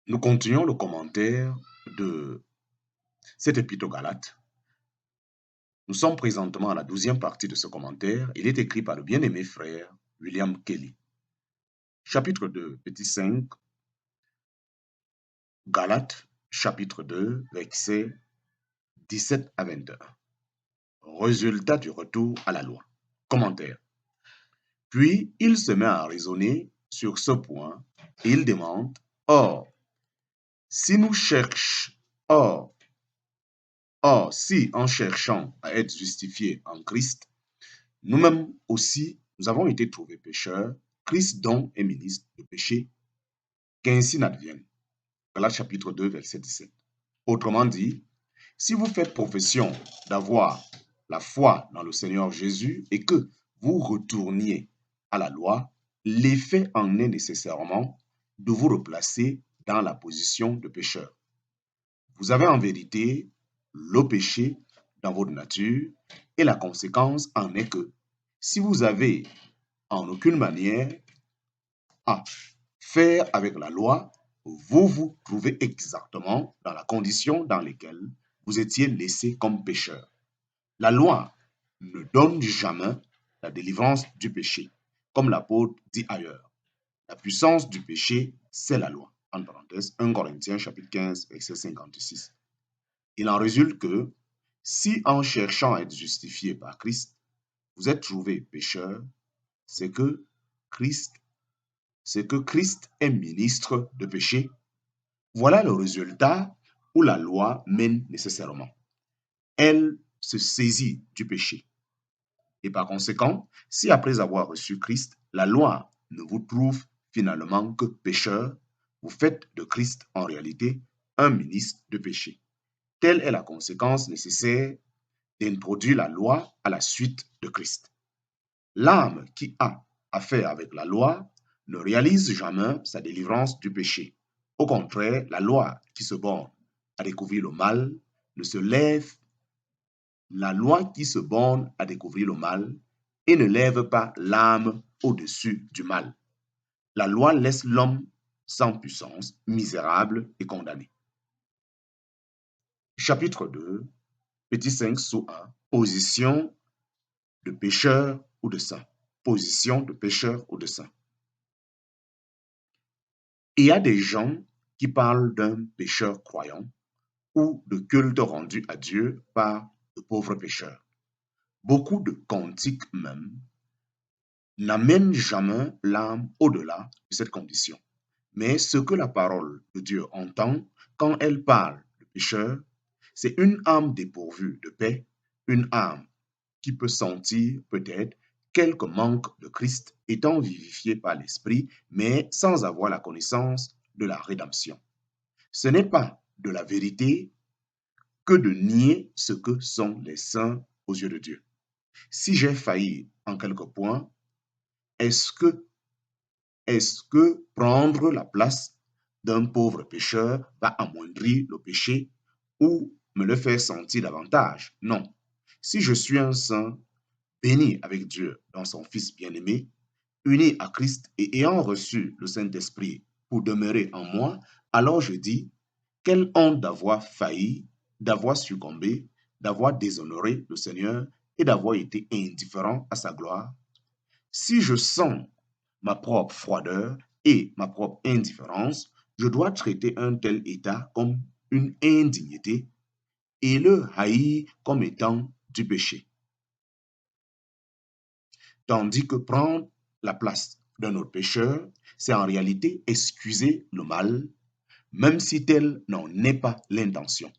Nous continuons le commentaire de cet épître aux Galates. Nous sommes présentement à la 12e partie de ce commentaire. Il est écrit par le bien-aimé frère William Kelly. Chapitre 2, petit 5, Galates, chapitre 2, versets 17 à 21. Résultat du retour à la loi. Commentaire. Puis il se met à raisonner sur ce point et il demande, si nous cherchons, si en cherchant à être justifiés en Christ, nous-mêmes aussi, nous avons été trouvés pécheurs, Christ donc est ministre de péché, qu'ainsi n'advienne. Galates chapitre 2, verset 17. Autrement dit, si vous faites profession d'avoir la foi dans le Seigneur Jésus et que vous retourniez à la loi, l'effet en est nécessairement de vous replacer dans la position de pécheur. Vous avez en vérité le péché dans votre nature et la conséquence en est que si vous avez en aucune manière à faire avec la loi, vous vous trouvez exactement dans la condition dans laquelle vous étiez laissé comme pécheur. La loi ne donne jamais la délivrance du péché, comme l'apôtre dit ailleurs. La puissance du péché, c'est la loi. En parenthèse, 1 Corinthiens chapitre 15, verset 56. Il en résulte que si en cherchant à être justifié par Christ, vous êtes trouvé pécheur, c'est que Christ est ministre de péché. Voilà le résultat où la loi mène nécessairement. Elle se saisit du péché. Et par conséquent, si après avoir reçu Christ, la loi ne vous trouve finalement que pécheur, vous faites de Christ en réalité un ministre de péché. Telle est la conséquence nécessaire d'introduire la loi à la suite de Christ. L'âme qui a affaire avec la loi ne réalise jamais sa délivrance du péché. Au contraire, la loi qui se borne à découvrir le mal ne se lève, la loi qui se borne à découvrir le mal et ne lève pas l'âme au-dessus du mal. La loi laisse l'homme sans puissance, misérable et condamné. Chapitre 2, petit 5 sous 1, position de pécheur ou de saint. Position de pécheur ou de saint. Il y a des gens qui parlent d'un pécheur croyant ou de culte rendu à Dieu par de pauvres pécheurs. Beaucoup de cantiques même n'amènent jamais l'âme au-delà de cette condition. Mais ce que la parole de Dieu entend quand elle parle de pécheur, c'est une âme dépourvue de paix, une âme qui peut sentir peut-être quelque manque de Christ étant vivifié par l'Esprit, mais sans avoir la connaissance de la rédemption. Ce n'est pas de la vérité que de nier ce que sont les saints aux yeux de Dieu. Si j'ai failli en quelques points, est-ce que prendre la place d'un pauvre pécheur va amoindrir le péché ou me le faire sentir davantage? Non. Si je suis un saint, béni avec Dieu dans son Fils bien-aimé, uni à Christ et ayant reçu le Saint-Esprit pour demeurer en moi, alors je dis, quelle honte d'avoir failli, d'avoir succombé, d'avoir déshonoré le Seigneur et d'avoir été indifférent à sa gloire. Si je sens ma propre froideur et ma propre indifférence, je dois traiter un tel état comme une indignité et le haïr comme étant du péché. Tandis que prendre la place d'un autre pécheur, c'est en réalité excuser le mal, même si tel n'en est pas l'intention.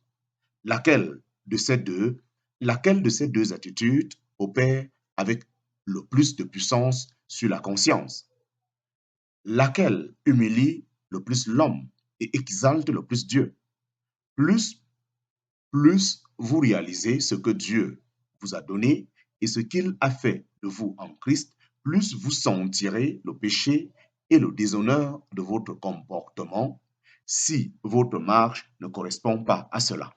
Laquelle de ces deux attitudes opère avec le plus de puissance sur la conscience? Laquelle humilie le plus l'homme et exalte le plus Dieu? Plus vous réalisez ce que Dieu vous a donné et ce qu'il a fait de vous en Christ, plus vous sentirez le péché et le déshonneur de votre comportement si votre marche ne correspond pas à cela.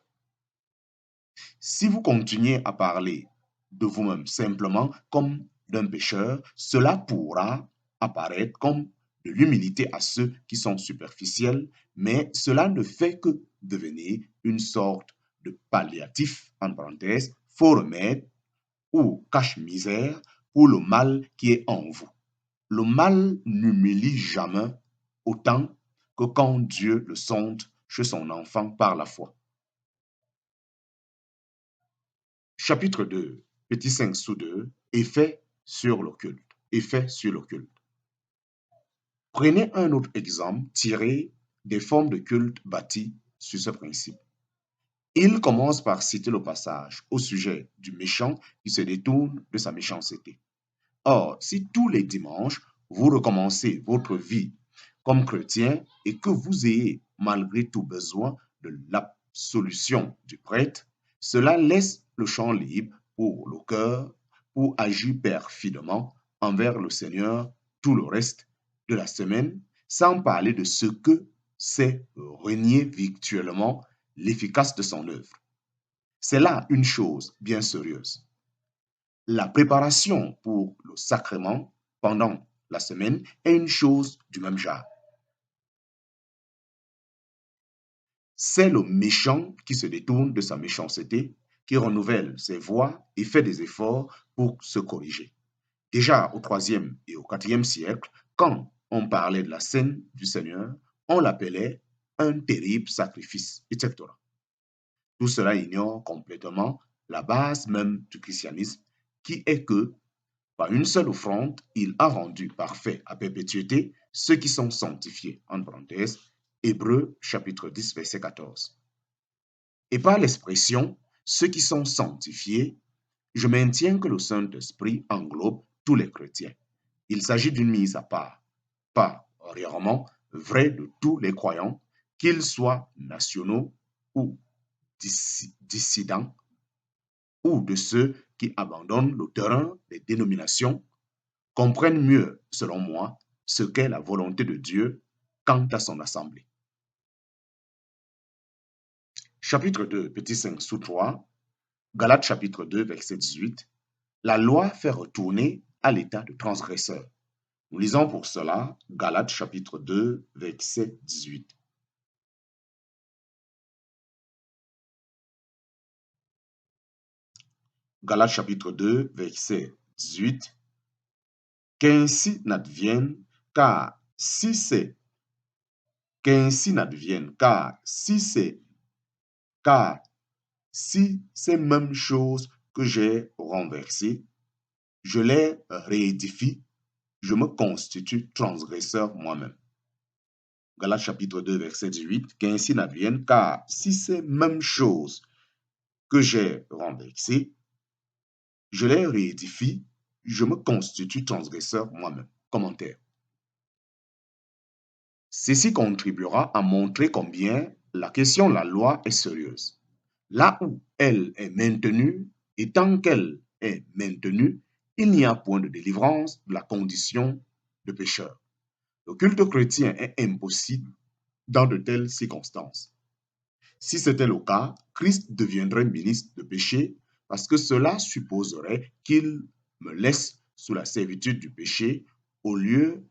Si vous continuez à parler de vous-même simplement comme d'un pécheur, cela pourra apparaître comme de l'humilité à ceux qui sont superficiels, mais cela ne fait que devenir une sorte de palliatif, en parenthèse, faux remède ou cache-misère pour le mal qui est en vous. Le mal n'humilie jamais autant que quand Dieu le sonde chez son enfant par la foi. Chapitre 2, petit 5 sous 2, effet sur l'occulte. Effet sur l'occulte. Prenez un autre exemple tiré des formes de culte bâties sur ce principe. Il commence par citer le passage au sujet du méchant qui se détourne de sa méchanceté. Or, si tous les dimanches, vous recommencez votre vie comme chrétien et que vous ayez malgré tout besoin de l'absolution du prêtre, cela laisse le champ libre pour le cœur pour agir perfidement envers le Seigneur tout le reste de la semaine, sans parler de ce que c'est renier virtuellement l'efficace de son œuvre. C'est là une chose bien sérieuse. La préparation pour le sacrement pendant la semaine est une chose du même genre. C'est le méchant qui se détourne de sa méchanceté, qui renouvelle ses voies et fait des efforts pour se corriger. Déjà au IIIe et au IVe siècle, quand on parlait de la scène du Seigneur, on l'appelait un terrible sacrifice, etc. Tout cela ignore complètement la base même du christianisme, qui est que, par une seule offrande, il a rendu parfait à perpétuité ceux qui sont sanctifiés. En parenthèse, Hébreux chapitre 10, verset 14. Et par l'expression ceux qui sont sanctifiés, je maintiens que le Saint-Esprit englobe tous les chrétiens. Il s'agit d'une mise à part, pas rarement vraie de tous les croyants, qu'ils soient nationaux ou dissidents, ou de ceux qui abandonnent le terrain des dénominations, comprennent mieux, selon moi, ce qu'est la volonté de Dieu quant à son assemblée. Chapitre 2, petit 5 sous 3, Galates chapitre 2, verset 18. La loi fait retourner à l'état de transgresseur. Nous lisons pour cela Galates chapitre 2, verset 18. Galates chapitre 2, verset 18. Qu'ainsi n'advienne, car si c'est, qu'ainsi n'advienne, car si ces mêmes choses que j'ai renversées, je les réédifie, je me constitue transgresseur moi-même. Galates chapitre 2, verset 18, qu'ainsi n'advienne, car si ces mêmes choses que j'ai renversées, je les réédifie, je me constitue transgresseur moi-même. Commentaire. Ceci contribuera à montrer combien la question de la loi est sérieuse. Là où elle est maintenue, et tant qu'elle est maintenue, il n'y a point de délivrance de la condition de pécheur. Le culte chrétien est impossible dans de telles circonstances. Si c'était le cas, Christ deviendrait ministre de péché parce que cela supposerait qu'il me laisse sous la servitude du péché au lieu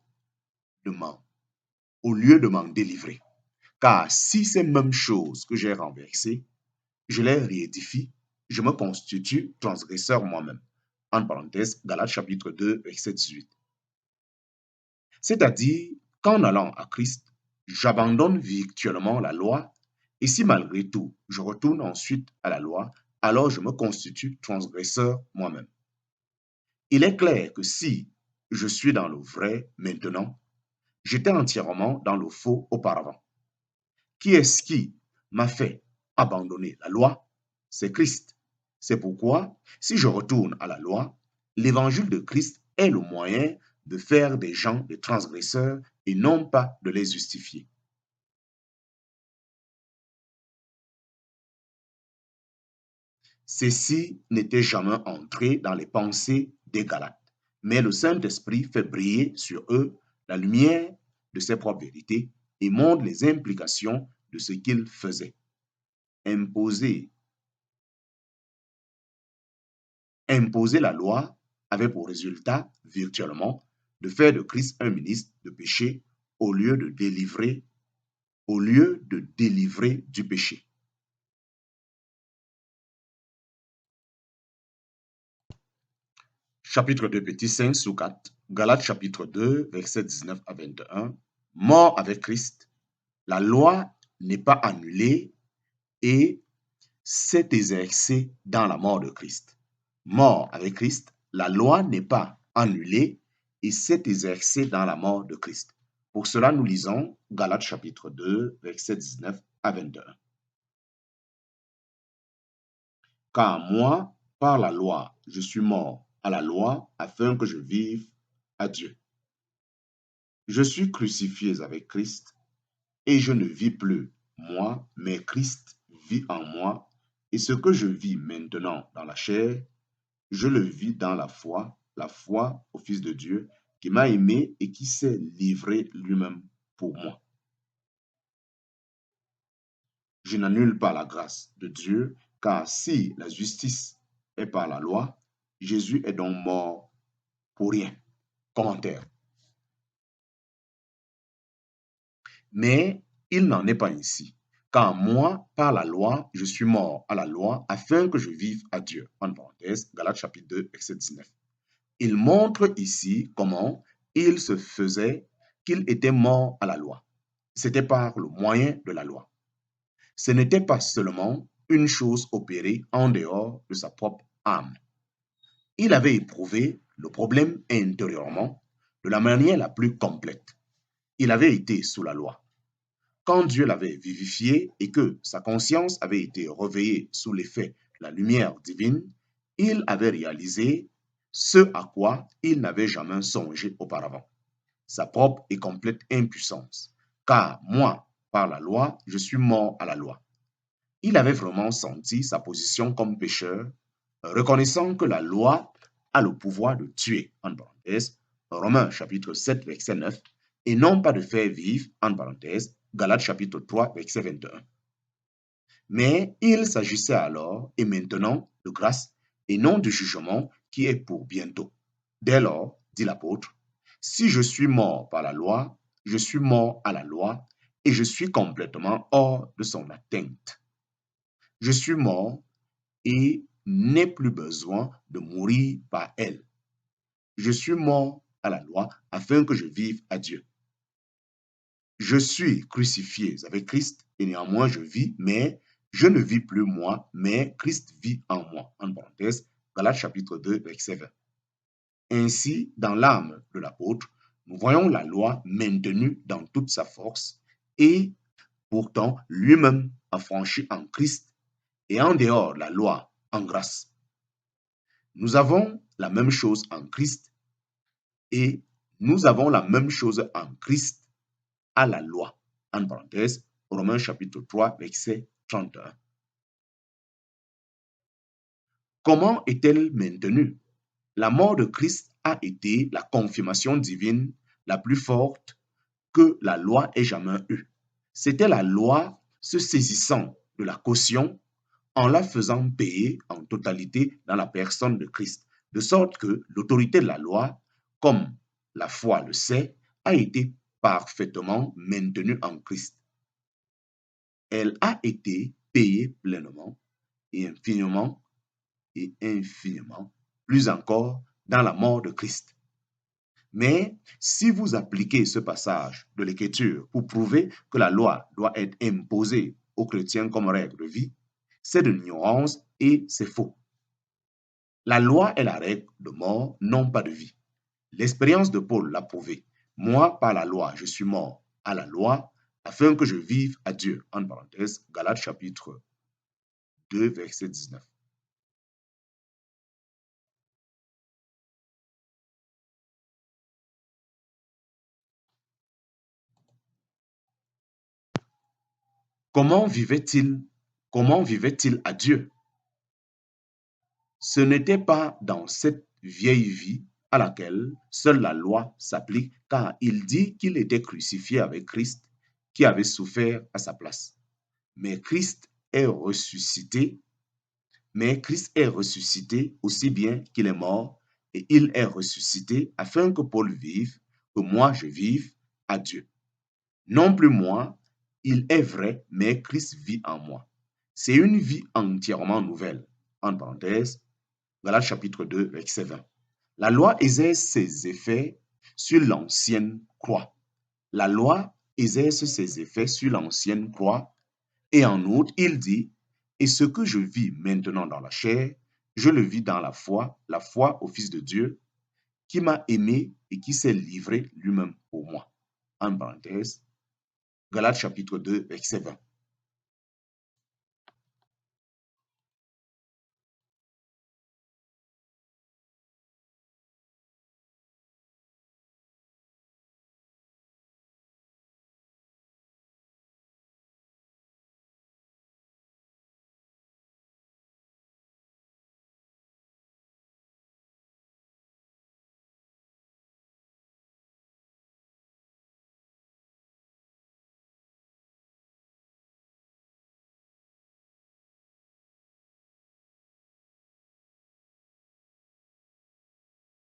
de m'en délivrer. Car si ces mêmes choses que j'ai renversées, je les réédifie, je me constitue transgresseur moi-même. En parenthèse, Galates chapitre 2, verset 18. C'est-à-dire qu'en allant à Christ, j'abandonne virtuellement la loi, et si malgré tout je retourne ensuite à la loi, alors je me constitue transgresseur moi-même. Il est clair que si je suis dans le vrai maintenant, j'étais entièrement dans le faux auparavant. Qui est-ce qui m'a fait abandonner la loi? C'est Christ. C'est pourquoi, si je retourne à la loi, l'évangile de Christ est le moyen de faire des gens des transgresseurs et non pas de les justifier. Ceci n'était jamais entré dans les pensées des Galates, mais le Saint-Esprit fait briller sur eux la lumière de ses propres vérités et montre les implications de ce qu'ils faisaient. Imposer la loi avait pour résultat, virtuellement, de faire de Christ un ministre de péché au lieu de délivrer du péché. Chapitre 2, petit 5 sous 4, Galates chapitre 2, versets 19 à 21. Mort avec Christ, la loi n'est pas annulée et s'est exercée dans la mort de Christ. Mort avec Christ, la loi n'est pas annulée et s'est exercée dans la mort de Christ. Pour cela, nous lisons Galates chapitre 2, versets 19 à 21. Car moi, par la loi, je suis mort à la loi afin que je vive à Dieu. Je suis crucifié avec Christ et je ne vis plus moi, mais Christ vit en moi. Et ce que je vis maintenant dans la chair, je le vis dans la foi au Fils de Dieu qui m'a aimé et qui s'est livré lui-même pour moi. Je n'annule pas la grâce de Dieu, car si la justice est par la loi, Jésus est donc mort pour rien. Commentaire. Mais il n'en est pas ainsi. Car moi, par la loi, je suis mort à la loi afin que je vive à Dieu. En parenthèse, Galates chapitre 2, verset 19. Il montre ici comment il se faisait qu'il était mort à la loi. C'était par le moyen de la loi. Ce n'était pas seulement une chose opérée en dehors de sa propre âme. Il avait éprouvé le problème intérieurement de la manière la plus complète. Il avait été sous la loi. Quand Dieu l'avait vivifié et que sa conscience avait été réveillée sous l'effet de la lumière divine, il avait réalisé ce à quoi il n'avait jamais songé auparavant, sa propre et complète impuissance. Car moi, par la loi, je suis mort à la loi. Il avait vraiment senti sa position comme pécheur, reconnaissant que la loi a le pouvoir de tuer, en parenthèse, Romains chapitre 7, verset 9, et non pas de faire vivre, en parenthèse, Galates chapitre 3, verset 21. Mais il s'agissait alors et maintenant de grâce et non de jugement qui est pour bientôt. Dès lors, dit l'apôtre, si je suis mort par la loi, je suis mort à la loi et je suis complètement hors de son atteinte. Je suis mort et n'ai plus besoin de mourir par elle. Je suis mort à la loi afin que je vive à Dieu. Je suis crucifié avec Christ et néanmoins je vis, mais je ne vis plus moi, mais Christ vit en moi. En parenthèse, Galates chapitre 2, verset 20. Ainsi, dans l'âme de l'apôtre, nous voyons la loi maintenue dans toute sa force et pourtant lui-même affranchi en Christ et en dehors de la loi en grâce. Nous avons la même chose en Christ et nous avons la même chose en Christ à la loi. En parenthèse, Romains chapitre 3, verset 31. Comment est-elle maintenue? La mort de Christ a été la confirmation divine la plus forte que la loi ait jamais eue. C'était la loi se saisissant de la caution en la faisant payer en totalité dans la personne de Christ, de sorte que l'autorité de la loi, comme la foi le sait, a été parfaitement maintenue en Christ. Elle a été payée pleinement et infiniment, plus encore dans la mort de Christ. Mais si vous appliquez ce passage de l'Écriture pour prouver que la loi doit être imposée aux chrétiens comme règle de vie, c'est de l'ignorance et c'est faux. La loi est la règle de mort, non pas de vie. L'expérience de Paul l'a prouvé. Moi, par la loi, je suis mort à la loi afin que je vive à Dieu. En parenthèse, Galates chapitre 2, verset 19. Comment vivait-il? Comment vivait-il à Dieu? Ce n'était pas dans cette vieille vie à laquelle seule la loi s'applique, car il dit qu'il était crucifié avec Christ, qui avait souffert à sa place. Mais Christ est ressuscité aussi bien qu'il est mort, et il est ressuscité afin que Paul vive, que moi je vive à Dieu. Non plus moi, il est vrai, mais Christ vit en moi. C'est une vie entièrement nouvelle. En parenthèse, Galates chapitre 2, verset 20. La loi exerce ses effets sur l'ancienne croix. La loi exerce ses effets sur l'ancienne croix. Et en outre, il dit, et ce que je vis maintenant dans la chair, je le vis dans la foi au Fils de Dieu, qui m'a aimé et qui s'est livré lui-même pour moi. En parenthèse, Galates chapitre 2, verset 20.